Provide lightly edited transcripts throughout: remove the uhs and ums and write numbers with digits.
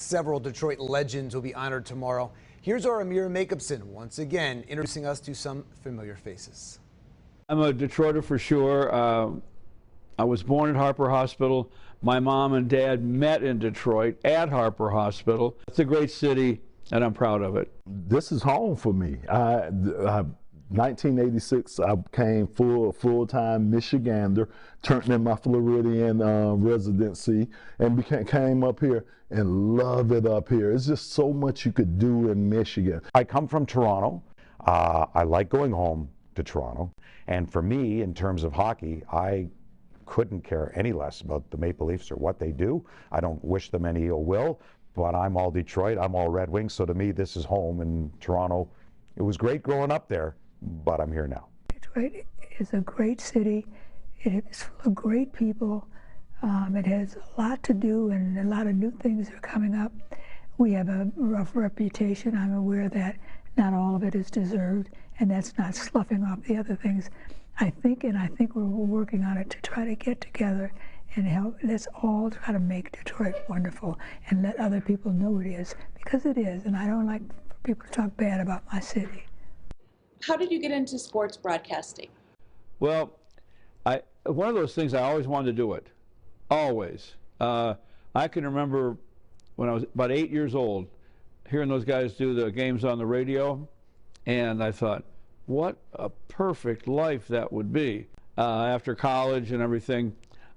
Several Detroit legends will be honored tomorrow. Here's our Amir Makupson once again introducing us to some familiar faces. I'm a Detroiter for sure. I was born at Harper Hospital. My mom and dad met in Detroit at Harper Hospital. It's a great city, and I'm proud of it. This is home for me. 1986, I came full-time Michigander, turned in my Floridian residency, and came up here and love it up here. It's just so much you could do in Michigan. I come from Toronto. I like going home to Toronto. And for me, in terms of hockey, I couldn't care any less about the Maple Leafs or what they do. I don't wish them any ill will, but I'm all Detroit, I'm all Red Wings, so to me this is home in Toronto. It was great growing up there, but I'm here now. Detroit is a great city. It is full of great people. It has a lot to do and a lot of new things are coming up. We have a rough reputation. I'm aware that not all of it is deserved, and that's not sloughing off the other things. I think we're working on it to try to get together and help. Let's all try to make Detroit wonderful and let other people know it is, because it is, and I don't like for people to talk bad about my city. How did you get into sports broadcasting? Well, one of those things I always wanted to do it, always. I can remember when I was about 8 years old, hearing those guys do the games on the radio, and I thought, what a perfect life that would be. After college and everything,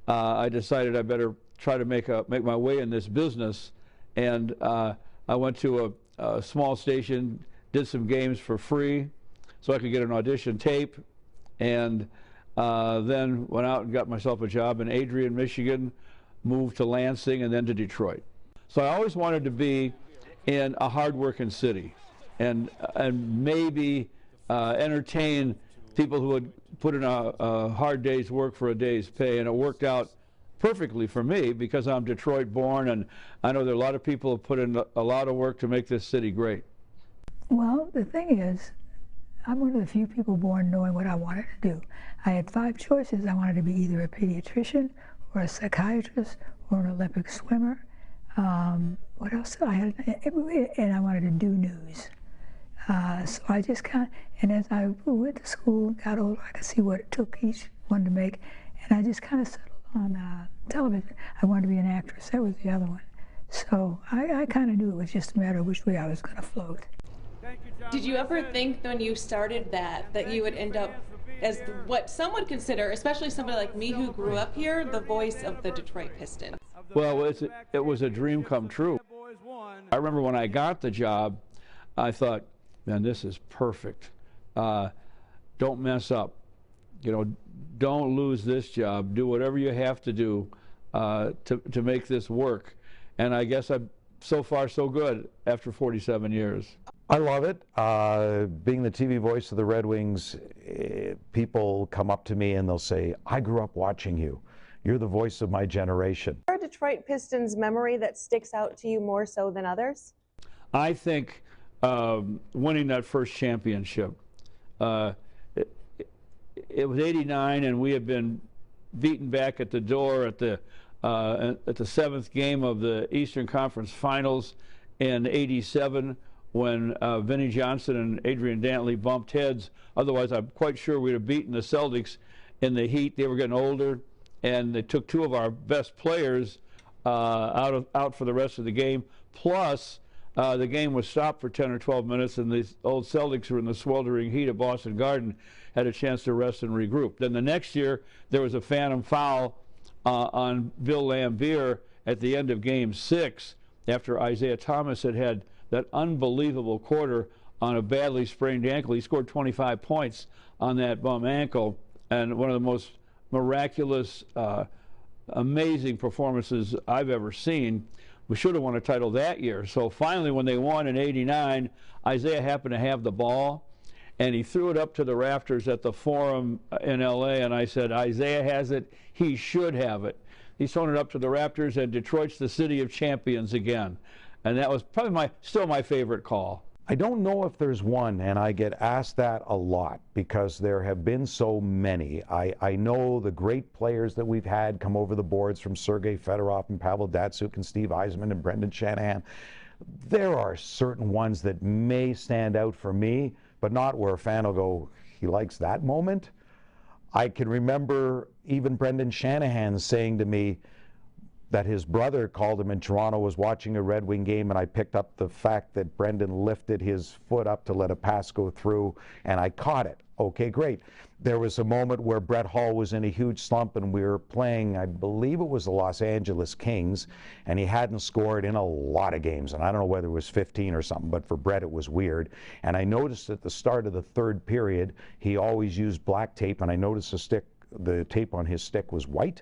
I decided I better try to make my way in this business, and I went to a small station, did some games for free so I could get an audition tape, and then went out and got myself a job in Adrian, Michigan, moved to Lansing, and then to Detroit. So I always wanted to be in a hard-working city and maybe entertain people who would put in a hard day's work for a day's pay, and it worked out perfectly for me because I'm Detroit born, and I know there are a lot of people who put in a lot of work to make this city great. Well, the thing is, I'm one of the few people born knowing what I wanted to do. I had 5 choices. I wanted to be either a pediatrician or a psychiatrist or an Olympic swimmer. What else? And I wanted to do news. So I just kind of, and as I went to school, got older, I could see what it took each one to make, and I just kind of settled on television. I wanted to be an actress. That was the other one. So I kind of knew it was just a matter of which way I was going to float. Did you ever think when you started that you would end up as what some would consider, especially somebody like me who grew up here, the voice of the Detroit Pistons? Well, it was a dream come true. I remember when I got the job, I thought, man, this is perfect. Don't mess up. You know, don't lose this job. Do whatever you have to do to make this work. And I guess so far so good after 47 years. I love it. Being the TV voice of the Red Wings, people come up to me and they'll say, I grew up watching you. You're the voice of my generation. Is there a Detroit Pistons memory that sticks out to you more so than others? I think winning that first championship. It was '89, and we had been beaten back at the door at the 7th game of the Eastern Conference Finals in '87 when Vinnie Johnson and Adrian Dantley bumped heads. Otherwise, I'm quite sure we'd have beaten the Celtics in the heat. They were getting older, and they took 2 of our best players out for the rest of the game. Plus, the game was stopped for 10 or 12 minutes, and the old Celtics were in the sweltering heat of Boston Garden, had a chance to rest and regroup. Then the next year, there was a phantom foul on Bill Laimbeer at the end of Game 6 after Isaiah Thomas had that unbelievable quarter on a badly sprained ankle. He scored 25 points on that bum ankle, and one of the most miraculous, amazing performances I've ever seen. We should have won a title that year. So finally, when they won in '89, Isaiah happened to have the ball, and he threw it up to the rafters at the Forum in L.A., and I said, Isaiah has it, he should have it. He's thrown it up to the rafters, and Detroit's the city of champions again. And that was probably still my favorite call. I don't know if there's one, and I get asked that a lot because there have been so many. I know the great players that we've had come over the boards, from Sergei Fedorov and Pavel Datsyuk and Steve Yzerman and Brendan Shanahan. There are certain ones that may stand out for me, but not where a fan will go, he likes that moment. I can remember even Brendan Shanahan saying to me that his brother called him in Toronto, was watching a Red Wing game, and I picked up the fact that Brendan lifted his foot up to let a pass go through, and I caught it. Okay, great. There was a moment where Brett Hull was in a huge slump, and we were playing, I believe it was the Los Angeles Kings, and he hadn't scored in a lot of games, and I don't know whether it was 15 or something, but for Brett it was weird. And I noticed at the start of the third period, he always used black tape, and I noticed the tape on his stick was white.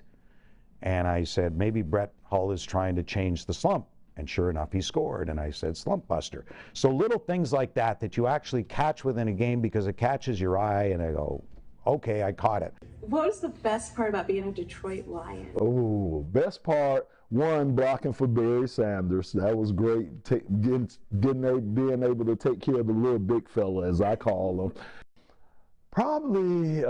And I said, maybe Brett Hull is trying to change the slump. And sure enough, he scored. And I said, slump buster. So little things like that that you actually catch within a game because it catches your eye, and I go, okay, I caught it. What was the best part about being a Detroit Lion? Oh, best part, one, blocking for Barry Sanders. That was great. Being able to take care of the little big fella, as I call him. Probably,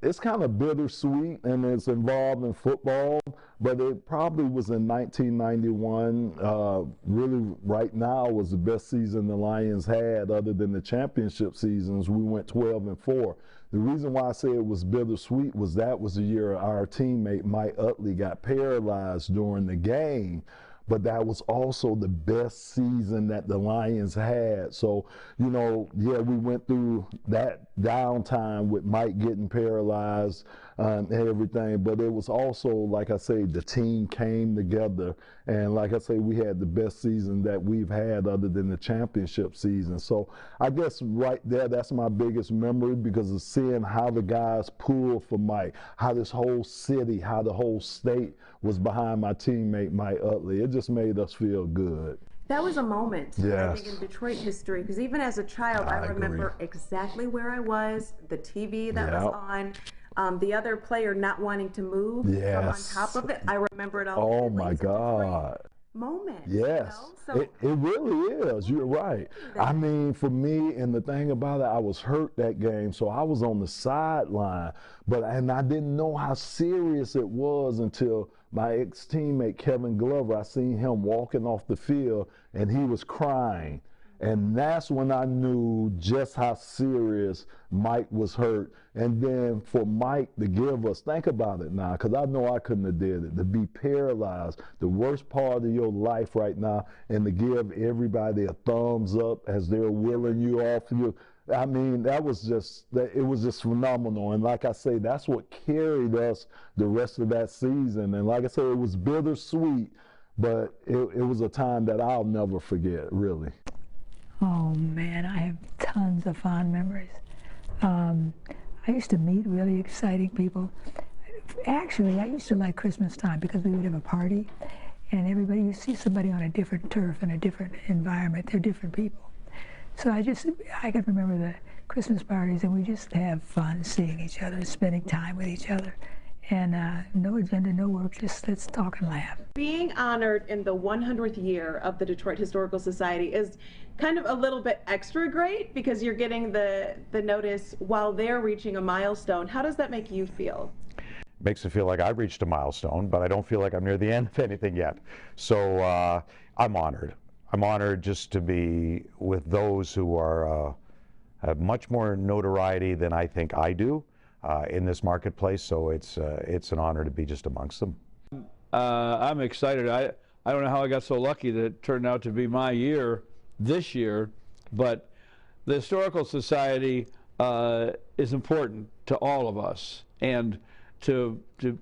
it's kind of bittersweet, and it's involved in football, but it probably was in 1991. Really, right now was the best season the Lions had, other than the championship seasons. We went 12-4. The reason why I say it was bittersweet was that was the year our teammate Mike Utley got paralyzed during the game. But that was also the best season that the Lions had. So, you know, yeah, we went through that downtime with Mike getting paralyzed and everything. But it was also, like I say, the team came together. And like I say, we had the best season that we've had other than the championship season. So I guess right there, that's my biggest memory, because of seeing how the guys pulled for Mike, how this whole city, how the whole state was behind my teammate Mike Utley. It just made us feel good. That was a moment, Yes. I think, in Detroit history, because even as a child, I remember exactly where I was, the TV that was on, the other player not wanting to move from on top of it. I remember it all. Oh my God. Moment. Yes, you know? So, it really is. You're right. I mean, for me, and the thing about it, I was hurt that game, so I was on the sideline, and I didn't know how serious it was until my ex-teammate Kevin Glover, I seen him walking off the field, and he was crying. And that's when I knew just how serious Mike was hurt. And then for Mike to give us, think about it now, because I know I couldn't have did it, to be paralyzed, the worst part of your life right now, and to give everybody a thumbs up as they're wheeling you off. I mean, it was just phenomenal. And like I say, that's what carried us the rest of that season. And like I said, it was bittersweet, but it was a time that I'll never forget, really. Oh man, I have tons of fond memories. I used to meet really exciting people. Actually, I used to like Christmas time because we would have a party, and you see somebody on a different turf in a different environment. They're different people. So I can remember the Christmas parties, and we just have fun seeing each other, spending time with each other. And no agenda, no work, just let's talk and laugh. Being honored in the 100th year of the Detroit Historical Society is kind of a little bit extra great, because you're getting the notice while they're reaching a milestone. How does that make you feel? Makes it feel like I've reached a milestone, but I don't feel like I'm near the end of anything yet. So I'm honored. I'm honored just to be with those who are have much more notoriety than I think I do in this marketplace. So it's an honor to be just amongst them. I'm excited. I don't know how I got so lucky that it turned out to be my year this year, but the Historical Society is important to all of us, and to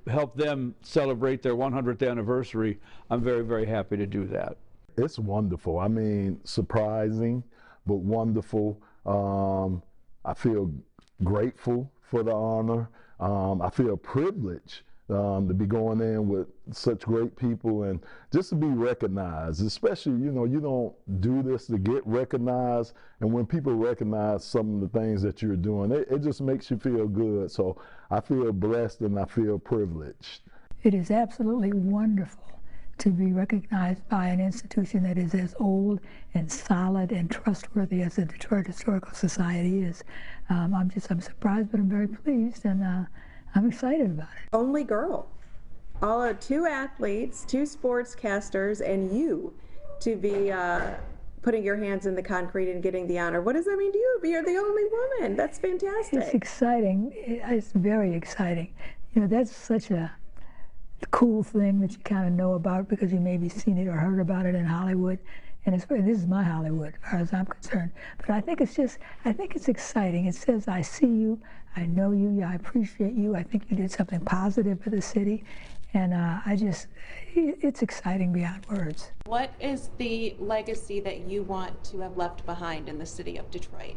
help them celebrate their 100th anniversary, I'm very, very happy to do that. It's wonderful. I mean, surprising, but wonderful. I feel grateful for the honor. I feel privileged to be going in with such great people, and just to be recognized, especially, you know, you don't do this to get recognized, and when people recognize some of the things that you're doing, it just makes you feel good. So I feel blessed and I feel privileged. It is absolutely wonderful to be recognized by an institution that is as old and solid and trustworthy as the Detroit Historical Society is. I'm surprised, but I'm very pleased, and I'm excited about it. Only girl. All 2 athletes, 2 sportscasters, and you to be putting your hands in the concrete and getting the honor. What does that mean to you? You're the only woman. That's fantastic. It's exciting. It's very exciting. You know, that's such a cool thing that you kind of know about because you maybe seen it or heard about it in Hollywood. And this is my Hollywood, as far as I'm concerned. But I think it's exciting. It says, I see you, I know you, I appreciate you. I think you did something positive for the city. And it's exciting beyond words. What is the legacy that you want to have left behind in the city of Detroit?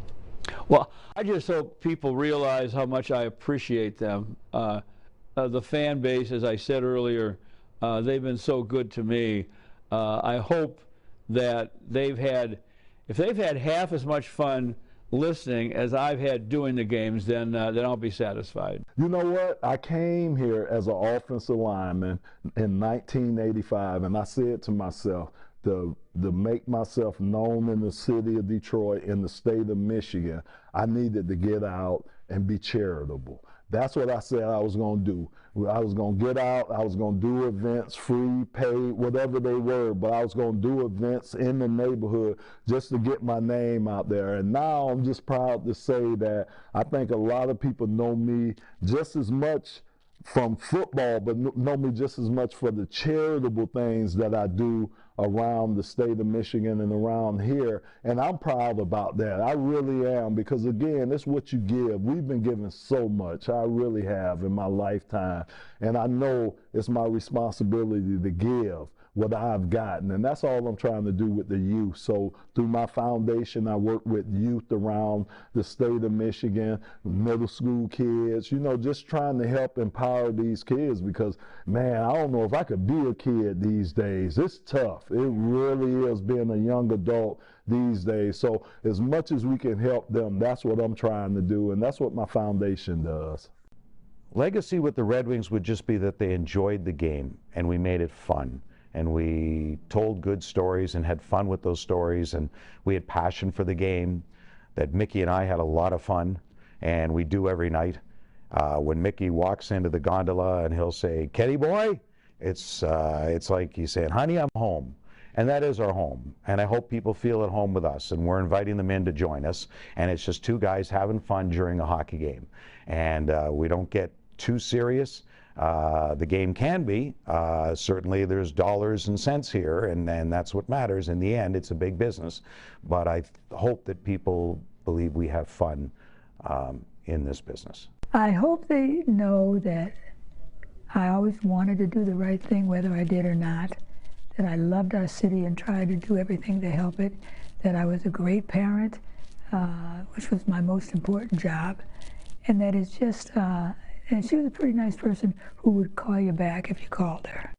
Well, I just hope people realize how much I appreciate them. The fan base, as I said earlier, they've been so good to me. I hope that if they've had half as much fun listening as I've had doing the games, then I'll be satisfied. You know what? I came here as an offensive lineman in 1985, and I said to myself, to make myself known in the city of Detroit, in the state of Michigan, I needed to get out and be charitable. That's what I said I was going to do. I was going to get out, I was going to do events, free, paid, whatever they were, but I was going to do events in the neighborhood just to get my name out there. And now I'm just proud to say that I think a lot of people know me just as much from football, but know me just as much for the charitable things that I do around the state of Michigan and around here, and I'm proud about that. I really am, because again, it's what you give. We've been given so much. I really have in my lifetime, and I know it's my responsibility to give what I've gotten, and that's all I'm trying to do with the youth. So through my foundation, I work with youth around the state of Michigan, middle school kids, you know, just trying to help empower these kids, because man, I don't know if I could be a kid these days. It's tough. It really is, being a young adult these days. So as much as we can help them, that's what I'm trying to do, and that's what my foundation does. Legacy with the Red Wings would just be that they enjoyed the game and we made it fun. And we told good stories and had fun with those stories, and we had passion for the game, that Mickey and I had a lot of fun, and we do every night. When Mickey walks into the gondola and he'll say, "Kenny boy," it's like he's saying, "Honey, I'm home." And that is our home, and I hope people feel at home with us, and we're inviting them in to join us, and it's just 2 guys having fun during a hockey game. And we don't get too serious. The game can be. Certainly there's dollars and cents here, and that's what matters. In the end, it's a big business. But I hope that people believe we have fun in this business. I hope they know that I always wanted to do the right thing, whether I did or not, that I loved our city and tried to do everything to help it, that I was a great parent, which was my most important job, and that it's just, and she was a pretty nice person who would call you back if you called her.